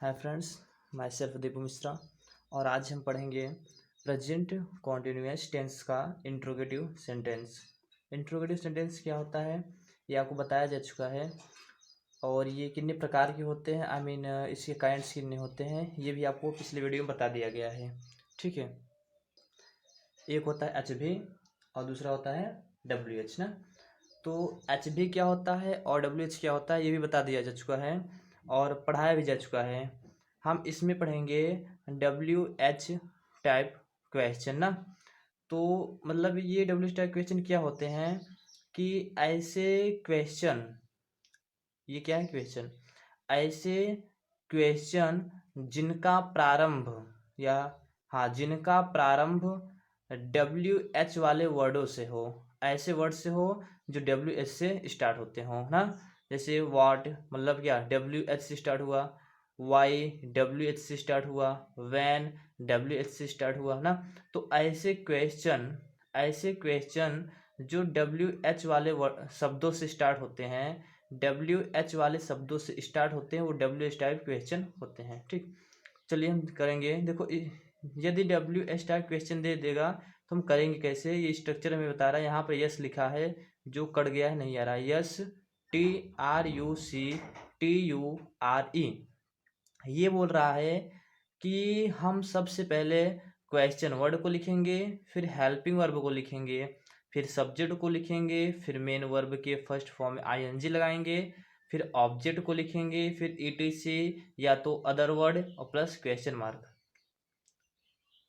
Hi friends, my self Deepu Mishra और आज हम पढ़ेंगे प्रेजेंट कॉन्टिन्यूअस टेंस का इंट्रोगेटिव सेंटेंस। इंट्रोगेटिव सेंटेंस क्या होता है ये आपको बताया जा चुका है और ये कितने प्रकार के होते हैं, इसके काइंड्स कितने होते हैं ये भी आपको पिछले वीडियो में बता दिया गया है। ठीक है, एक होता है एच भी और दूसरा होता है डब्ल्यू एच ना। तो एच भी क्या होता है और डब्ल्यू एच क्या होता है ये भी बता दिया जा चुका है और पढ़ाया भी जा चुका है। हम इसमें पढ़ेंगे डब्ल्यू एच टाइप क्वेश्चन ना। तो मतलब ये डब्ल्यू एच टाइप क्वेश्चन क्या होते हैं कि ऐसे क्वेश्चन, ये क्या है क्वेश्चन, ऐसे क्वेश्चन जिनका प्रारंभ या जिनका प्रारंभ डब्ल्यू एच वाले वर्डों से हो, ऐसे वर्ड से हो जो डब्ल्यू एच से स्टार्ट होते हो ना। जैसे वाट मतलब क्या डब्ल्यू एच से स्टार्ट हुआ, वाई डब्ल्यू एच से स्टार्ट हुआ, वैन डब्ल्यू एच से स्टार्ट हुआ ना। तो ऐसे क्वेश्चन जो डब्ल्यू एच वाले शब्दों से स्टार्ट होते हैं, डब्ल्यू एच वाले शब्दों से स्टार्ट होते हैं, वो डब्ल्यू एच टाइप क्वेश्चन होते हैं। ठीक, चलिए हम करेंगे। देखो यदि डब्ल्यू एच टाइप क्वेश्चन दे देगा तो हम करेंगे कैसे, ये स्ट्रक्चर हमें बता रहा है। यहाँ पर यस लिखा है जो कट गया है, नहीं आ रहा है। यस TRUCTURE ये बोल रहा है कि हम सबसे पहले क्वेश्चन वर्ड को लिखेंगे, फिर हेल्पिंग वर्ब को लिखेंगे, फिर सब्जेक्ट को लिखेंगे, फिर मेन वर्ब के फर्स्ट फॉर्म में आईएनजी लगाएंगे, फिर ऑब्जेक्ट को लिखेंगे, फिर ईटीसी या तो अदर वर्ड और प्लस क्वेश्चन मार्क।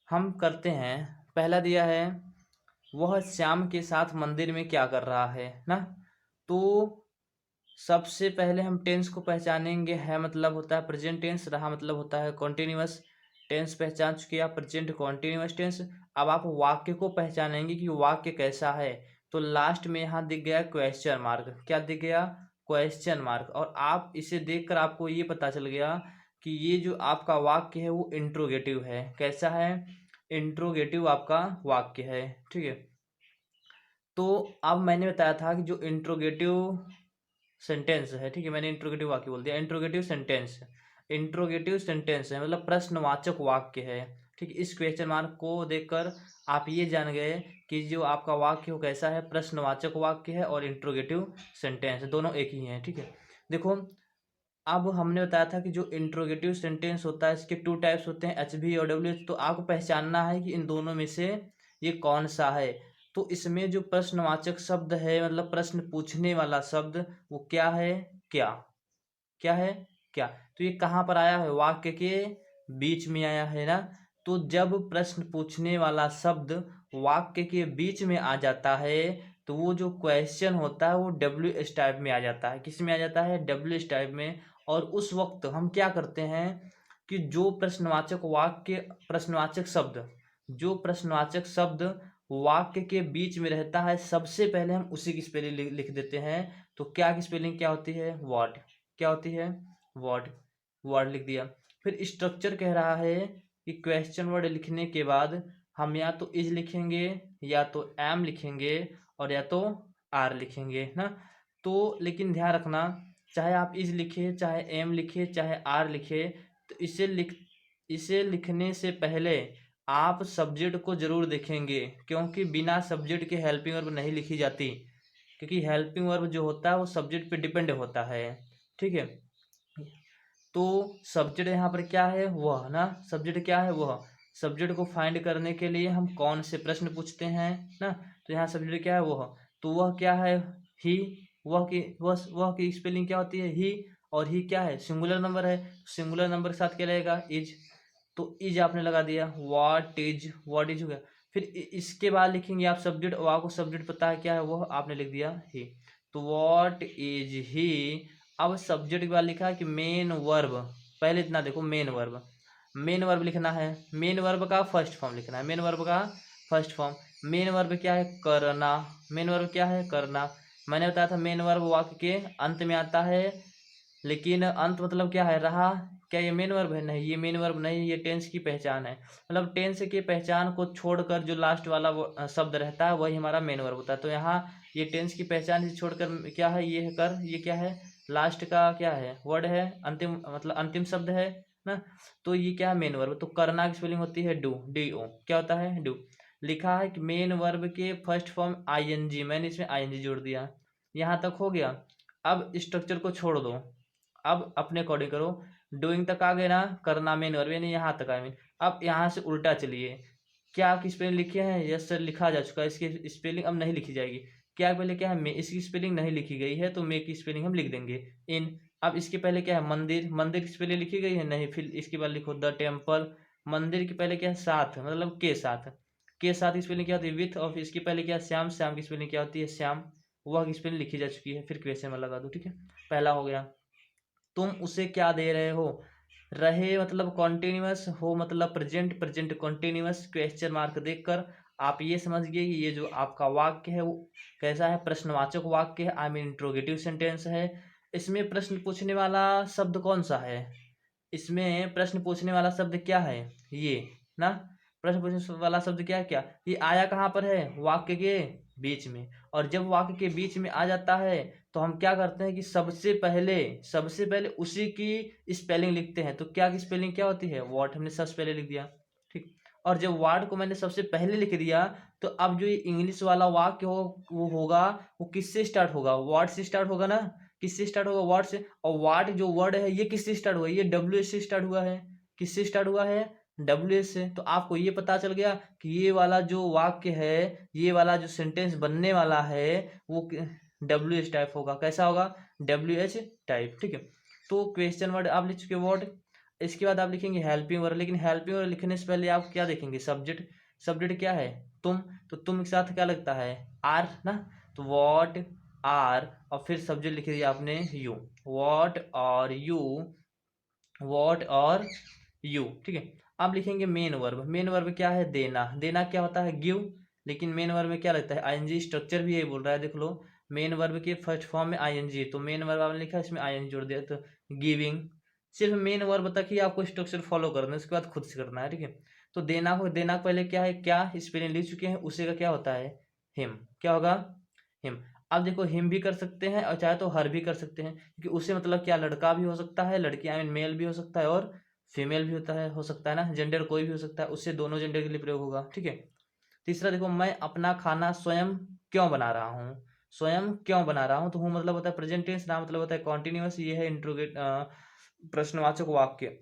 हम करते हैं। पहला दिया है वह श्याम के साथ मंदिर में क्या कर रहा है ना। तो सबसे पहले हम टेंस को पहचानेंगे। है मतलब होता है प्रेजेंट टेंस, रहा मतलब होता है कॉन्टिन्यूअस टेंस। पहचान चुके आप प्रेजेंट कॉन्टिन्यूअस टेंस। अब आप वाक्य को पहचानेंगे कि वाक्य कैसा है। तो लास्ट में यहाँ दिख गया क्वेश्चन मार्क। क्या दिख गया? Question mark. और आप इसे देखकर आपको ये पता चल गया कि ये जो आपका वाक्य है वो इंट्रोगेटिव है। कैसा है? इंट्रोगेटिव आपका वाक्य है। ठीक है, तो अब मैंने बताया था कि जो इंट्रोगेटिव सेंटेंस है, ठीक है, मैंने इंट्रोगेटिव वाक्य बोल दिया। इंट्रोगेटिव सेंटेंस है मतलब प्रश्नवाचक वाक्य है। ठीक है, इस क्वेश्चन मार्क को देखकर आप ये जान गए कि जो आपका वाक्य हो कैसा है, प्रश्नवाचक वाक्य है और इंट्रोगेटिव सेंटेंस, दोनों एक ही हैं। ठीक है, देखो अब हमने बताया था कि जो इंट्रोगेटिव सेंटेंस होता है इसके टू टाइप्स होते हैं, एच भी और डब्ल्यू एच। तो आपको पहचानना है कि इन दोनों में से ये कौन सा है। तो इसमें जो प्रश्नवाचक शब्द है मतलब प्रश्न पूछने वाला शब्द, वो क्या है? क्या। क्या है? क्या। तो ये कहाँ पर आया है? वाक्य के बीच में आया है ना। तो जब प्रश्न पूछने वाला शब्द वाक्य के बीच में आ जाता है तो वो जो क्वेश्चन होता है वो डब्ल्यू एच टाइप में आ जाता है। किस में आ जाता है? डब्ल्यू एच टाइप में। और उस वक्त हम क्या करते हैं कि जो प्रश्नवाचक शब्द वाक्य के बीच में रहता है, सबसे पहले हम उसी की स्पेलिंग लिख देते हैं। तो क्या की स्पेलिंग क्या होती है? व्हाट। क्या होती है? व्हाट। वर्ड लिख दिया। फिर स्ट्रक्चर कह रहा है कि क्वेश्चन वर्ड लिखने के बाद हम या तो इज लिखेंगे, या तो एम लिखेंगे, और या तो आर लिखेंगे ना। तो लेकिन ध्यान रखना, चाहे आप इज लिखे, चाहे एम लिखे, चाहे आर लिखे, तो इसे लिखने से पहले आप सब्जेक्ट को जरूर देखेंगे, क्योंकि बिना सब्जेक्ट के हेल्पिंग वर्ब नहीं लिखी जाती। क्योंकि हेल्पिंग वर्ब जो होता है वो सब्जेक्ट पे डिपेंड होता है। ठीक है, तो सब्जेक्ट यहाँ पर क्या है? वह ना। सब्जेक्ट क्या है? वह। सब्जेक्ट को फाइंड करने के लिए हम कौन से प्रश्न पूछते हैं ना। तो यहाँ सब्जेक्ट क्या है? वह। तो वह क्या है? ही। वह की स्पेलिंग क्या होती है? ही। और ही क्या है? सिंगुलर नंबर है। सिंगुलर नंबर के साथ क्या लगेगा? इज। तो इज आपने लगा दिया। व्हाट इज हो गया। फिर इसके बाद लिखेंगे आप सब्जेक्ट, और आपको सब्जेक्ट पता है क्या है? वह आपने लिख दिया ही। तो व्हाट इज ही। अब सब्जेक्ट के बाद लिखा है कि मेन वर्ब। पहले इतना देखो, मेन वर्ब लिखना है। मेन वर्ब का फर्स्ट फॉर्म लिखना है। मेन वर्ब का फर्स्ट फॉर्म। मेन वर्ब क्या है? करना। मेन वर्ब क्या है? करना। मैंने बताया था मेन वर्ब वाक्य के अंत में आता है, लेकिन अंत मतलब क्या है? रहा। क्या ये मेन वर्ब है? नहीं, ये मेन वर्ब नहीं, ये टेंस की पहचान है। मतलब टेंस की पहचान को छोड़कर जो लास्ट वाला शब्द रहता है वही हमारा मेन वर्ब होता है। तो यहाँ ये टेंस की पहचान से छोड़कर क्या है? ये है कर। ये क्या है? लास्ट का क्या है? वर्ड है। अंतिम मतलब अंतिम शब्द है। ना। तो ये क्या है, मेन वर्ब। तो करना की स्पेलिंग होती है डू, DO। क्या होता है, डू। लिखा है कि मेन वर्ब के फर्स्ट फॉर्म ING, मैंने इसमें ING जोड़ दिया। यहाँ तक हो गया। अब स्ट्रक्चर को छोड़ दो, अब अपने अकॉर्डिंग करो। डूइंग तक आ गए ना, करना मेन वर्ब, यानी यहाँ तक आए मेन। अब यहाँ से उल्टा चलिए, क्या की स्पेलिंग लिखे हैं, यस सर लिखा जा चुका है, इसकी स्पेलिंग अब नहीं लिखी जाएगी। क्या पहले क्या है, मे, इसकी स्पेलिंग नहीं लिखी गई है, तो मे की स्पेलिंग हम लिख देंगे इन। अब इसके पहले क्या है, मंदिर, मंदिर की स्पेलिंग लिखी गई है नहीं, फिर इसके बाद लिखो द टेम्पल। मंदिर के पहले क्या है, साथ, मतलब के साथ, के साथ की स्पेलिंग क्या होती है, विथ। और इसके पहले क्या है, श्याम, श्याम की स्पेलिंग क्या होती है, श्याम। वह की स्पेलिंग लिखी जा चुकी है, फिर क्वेश्चन में लगा दो, ठीक है। पहला हो गया। तुम उसे क्या दे रहे हो, रहे मतलब कॉन्टिन्यूअस, हो मतलब present, present continuous, question mark देखकर आप ये समझ गए कि ये जो आपका वाक्य है वो कैसा है, प्रश्नवाचक वाक्य है, आई मीन इंट्रोगेटिव सेंटेंस है। इसमें प्रश्न पूछने वाला शब्द कौन सा है, इसमें प्रश्न पूछने वाला शब्द क्या है, ये ना। प्रश्न पूछने वाला शब्द क्या है, क्या ये आया कहाँ पर है, वाक्य के बीच में। और जब वाक्य के बीच में आ जाता है तो हम क्या करते हैं कि सबसे पहले उसी की स्पेलिंग लिखते हैं। तो क्या की स्पेलिंग क्या होती है, वॉट, हमने सबसे पहले लिख दिया, ठीक। और जब वर्ड को मैंने सबसे पहले लिख दिया, तो अब जो ये इंग्लिश वाला वाक्य हो वो होगा, वो किससे स्टार्ट होगा, वर्ड से स्टार्ट होगा ना। किससे स्टार्ट होगा, वर्ड से। और वर्ड जो वर्ड है ये किससे स्टार्ट हुआ, ये WS से स्टार्ट हुआ है। किससे स्टार्ट हुआ है, WS से। तो आपको ये पता चल गया कि ये वाला जो वाक्य है, ये वाला जो सेंटेंस बनने वाला है वो WH टाइप होगा। कैसा होगा, WH टाइप, ठीक है। तो क्वेश्चन वर्ड आप लिख चुके वर्ड। इसके बाद आप लिखेंगे हेल्पिंग वर्ड, लेकिन हेल्पिंग वर्ड लिखने से पहले आप क्या देखेंगे, सब्जेक्ट। सब्जेक्ट क्या है, तुम। तो तुम के साथ क्या लगता है, आर ना। तो वॉट आर, और फिर सब्जेक्ट लिख दिया आपने यू, वॉट और यू, ठीक है। अब लिखेंगे मेन वर्ब। मेन वर्ब क्या है, देना। देना क्या होता है, गिव। लेकिन मेन वर्ब में क्या लगता है, ING। स्ट्रक्चर भी यही बोल रहा है, देख लो। मेन वर्ब के फर्स्ट फॉर्म में ING, तो मेन वर्ब आपने लिखा, इसमें ING जोड़ दिया, तो गिविंग। सिर्फ मेन वर्ब तक ही आपको स्ट्रक्चर फॉलो करना है, उसके बाद खुद से करना है, ठीक है। तो देना को, देना पहले क्या है, क्या स्पेलिंग लिख चुके हैं, उसी का क्या होता है, हिम। क्या होगा, हिम। अब देखो, हिम भी कर सकते हैं और चाहे तो हर भी कर सकते हैं, क्योंकि उससे मतलब क्या, लड़का भी हो सकता है, लड़की आई मीन मेल भी हो सकता है, और फीमेल भी होता है, हो सकता है ना, जेंडर कोई भी हो सकता है, उससे दोनों जेंडर के लिए प्रयोग होगा, ठीक है। तीसरा देखो, मैं अपना खाना स्वयं क्यों बना रहा हूँ। स्वयं क्यों बना रहा हूँ, तो हूँ मतलब होता है प्रेजेंट टेंस, ना मतलब होता है कॉन्टिन्यूअस। ये है इंट्रोगेट प्रश्नवाचक वाक्य,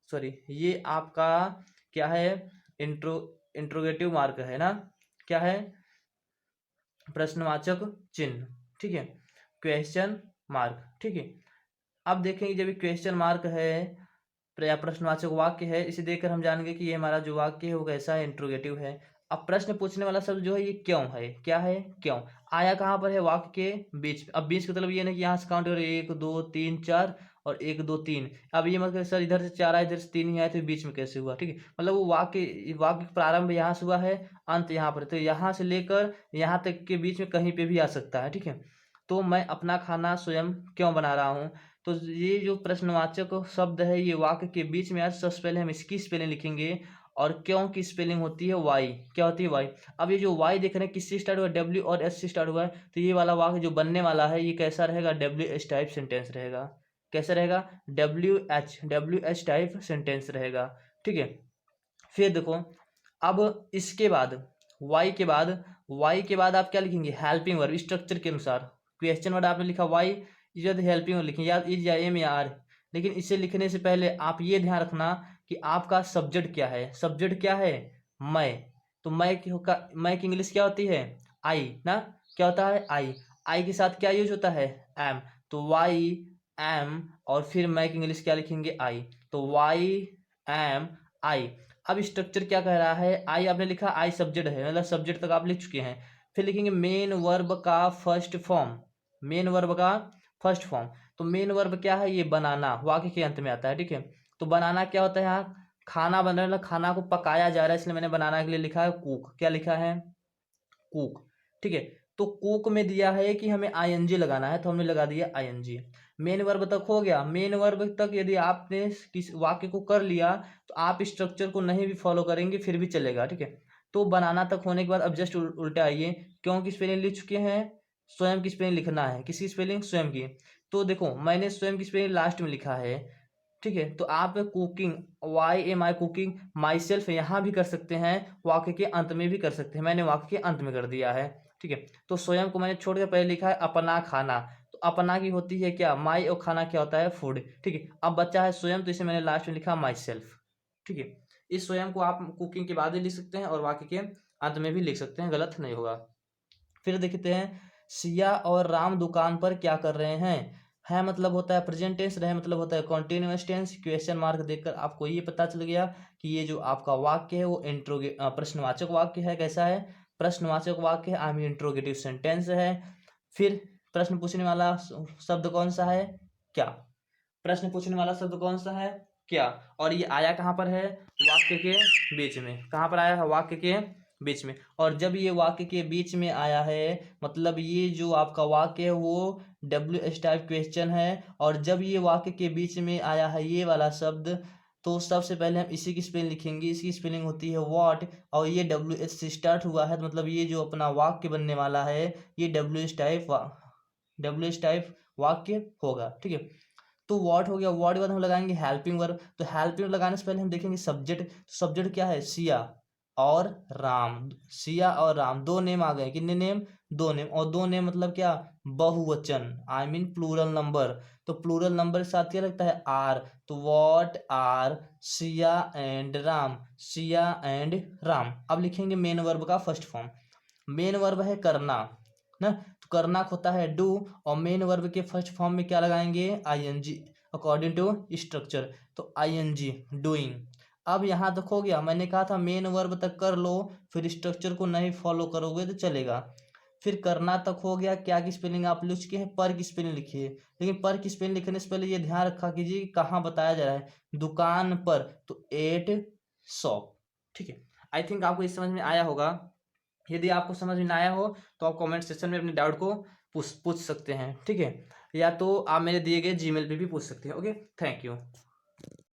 सॉरी ये आपका क्या है, इंट्रोगेटिव मार्क है ना, क्या है, प्रश्नवाचक चिन्ह, ठीक है, क्वेश्चन मार्क, ठीक है। अब देखेंगे जब क्वेश्चन मार्क है या प्रश्नवाचक वाक्य है, इसे देखकर हम जानेंगे कि ये हमारा जो वाक्य है वो कैसा है, इंट्रोगेटिव है। अब प्रश्न पूछने वाला शब्द जो है ये क्यों है, क्या है, क्यों। आया कहाँ पर है, वाक्य के बीच। अब बीच का मतलब ये नहीं कि यहाँ से काउंट करो 1 2 3 4 और 1 2 3। अब ये मतलब सर इधर से 4 आए, इधर से 3 ही आए, तो बीच में कैसे हुआ, ठीक है। मतलब वो वाक्य, वाक्य प्रारंभ यहाँ से हुआ है, अंत यहाँ पर, तो यहाँ से लेकर यहाँ तक के बीच में कहीं पे भी आ सकता है, ठीक है। तो मैं अपना खाना स्वयं क्यों बना रहा हूँ। तो ये जो प्रश्नवाचक शब्द है ये वाक्य के बीच में, आज सबसे पहले हम इसकी स्पेलिंग लिखेंगे। और क्यों की स्पेलिंग होती है वाई, क्या होती है वाई। अब ये जो वाई देख रहे हैं किससे स्टार्ट हुआ है, W और S से स्टार्ट हुआ है, तो ये वाला वाक्य जो बनने वाला है ये कैसा रहेगा, WH टाइप सेंटेंस रहेगा। कैसा रहेगा, WH टाइप सेंटेंस रहेगा, ठीक है। फिर देखो, अब इसके बाद वाई के बाद आप क्या लिखेंगे, हेल्पिंग वर्ब, स्ट्रक्चर के अनुसार। क्वेश्चन वर्ड आपने लिखा वाई, इज हेल्पिंग वर्ब लिखेंगे, या इज या एम या आर। लेकिन इसे लिखने से पहले आप ये ध्यान रखना कि आपका सब्जेक्ट क्या है। सब्जेक्ट क्या है, मैं। तो मैं की इंग्लिश क्या होती है, आई ना। क्या होता है, आई के साथ क्या यूज होता है, एम। तो वाई एम, और फिर मैं की इंग्लिश क्या लिखेंगे, आई। तो वाई एम आई। अब स्ट्रक्चर क्या कह रहा है, आई आपने लिखा, आई सब्जेक्ट है, मतलब सब्जेक्ट तक आप लिख चुके हैं। फिर लिखेंगे मेन वर्ब का फर्स्ट फॉर्म। मेन वर्ब का फर्स्ट फॉर्म। तो मेन वर्ब क्या है, ये बनाना, वाक्य के अंत में आता है, ठीक है। तो बनाना क्या होता है, यहाँ खाना बन रहा है, खाना को पकाया जा रहा है, इसलिए मैंने बनाना के लिए लिखा है कुक। क्या लिखा है, कुक, ठीक है। तो कुक में दिया है कि हमें ING लगाना है, तो हमने लगा दिया ING। मेन वर्ब तक हो गया। मेन वर्ब तक यदि आपने किस वाक्य को कर लिया तो आप स्ट्रक्चर को नहीं भी फॉलो करेंगे फिर भी चलेगा, ठीक है। तो बनाना तक होने के बाद अब जस्ट उल्टा आइए, क्यों की स्पेलिंग लिख चुके हैं, स्वयं की स्पेलिंग लिखना है। किसी स्पेलिंग, स्वयं की। तो देखो मैंने स्वयं की स्पेलिंग लास्ट में लिखा है, ठीक है। तो आप cooking, YAMI cooking, my self यहाँ भी कर सकते हैं, वाक्य के अंत में भी कर सकते हैं। मैंने वाक्य के अंत में कर दिया है, ठीक है। तो स्वयं को मैंने छोड़ के पहले लिखा है अपना खाना, तो अपना की होती है क्या, माई, और खाना क्या होता है, फूड, ठीक है। अब बच्चा है स्वयं, तो इसे मैंने लास्ट में लिखा माई सेल्फ, ठीक है। इस स्वयं को आप कुकिंग के बाद ही लिख सकते हैं और वाक्य के अंत में भी लिख सकते हैं, गलत नहीं होगा। फिर देखते हैं, सिया और राम दुकान पर क्या कर रहे हैं। है मतलब होता है प्रेजेंट टेंस, रहे मतलब होता है कॉन्टिन्यूअस टेंस। क्वेश्चन मार्क देखकर आपको ये पता चल गया कि ये जो आपका वाक्य है वो प्रश्नवाचक वाक्य है। कैसा है, प्रश्नवाचक वाक्य है, आई मीन इंट्रोगेटिव सेंटेंस है। फिर प्रश्न पूछने वाला शब्द कौन सा है, क्या। प्रश्न पूछने वाला शब्द कौन सा है, क्या। और ये आया कहाँ पर है, वाक्य के बीच में। कहाँ पर आया है, वाक्य के बीच में। और जब ये वाक्य के बीच में आया है, मतलब ये जो आपका वाक्य है वो WH टाइप क्वेश्चन है, और जब ये वाक्य के बीच में आया है ये वाला शब्द, तो सबसे पहले हम इसी की स्पेलिंग लिखेंगे। इसकी स्पेलिंग होती है व्हाट, और ये WH से स्टार्ट हुआ है, तो मतलब ये जो अपना वाक्य बनने वाला है ये WH टाइप वाक्य होगा, ठीक है। तो व्हाट हो गया, व्हाट के बाद हम लगाएंगे हेल्पिंग वर्ब। तो हेल्पिंग लगाने से पहले हम देखेंगे सब्जेक्ट। सब्जेक्ट क्या है, सिया और राम। सिया और राम दो नेम आ गए, कितने नेम, दो नेम। और दो नेम मतलब क्या, बहुवचन, आई मीन प्लूरल नंबर। तो प्लूरल नंबर के साथ क्या लगता है, आर। तो what are Siya and Ram, Siya and Ram. अब लिखेंगे मेन वर्ब का फर्स्ट फॉर्म। मेन वर्ब है करना ना, तो करना होता है डू, और मेन वर्ब के फर्स्ट फॉर्म में क्या लगाएंगे, ING, अकॉर्डिंग टू स्ट्रक्चर। तो ING, डूइंग। अब यहाँ तक हो गया, मैंने कहा था मेन वर्ब तक कर लो, फिर स्ट्रक्चर को नहीं फॉलो करोगे तो चलेगा। फिर करना तक हो गया, क्या की स्पेलिंग आप लिख चुके हैं, पर की स्पेलिंग लिखिए। लेकिन पर की स्पेलिंग लिखने से पहले ये ध्यान रखा कीजिए कि कहाँ बताया जा रहा है, दुकान पर, तो एट शॉप, ठीक है। आई थिंक आपको इस समझ में आया होगा। यदि आपको समझ में ना आया हो तो आप कमेंट सेक्शन में अपने डाउट को पूछ सकते हैं, ठीक है। या तो आप मेरे दिए गए जीमेल पे भी पूछ सकते हैं। Okay, thank you.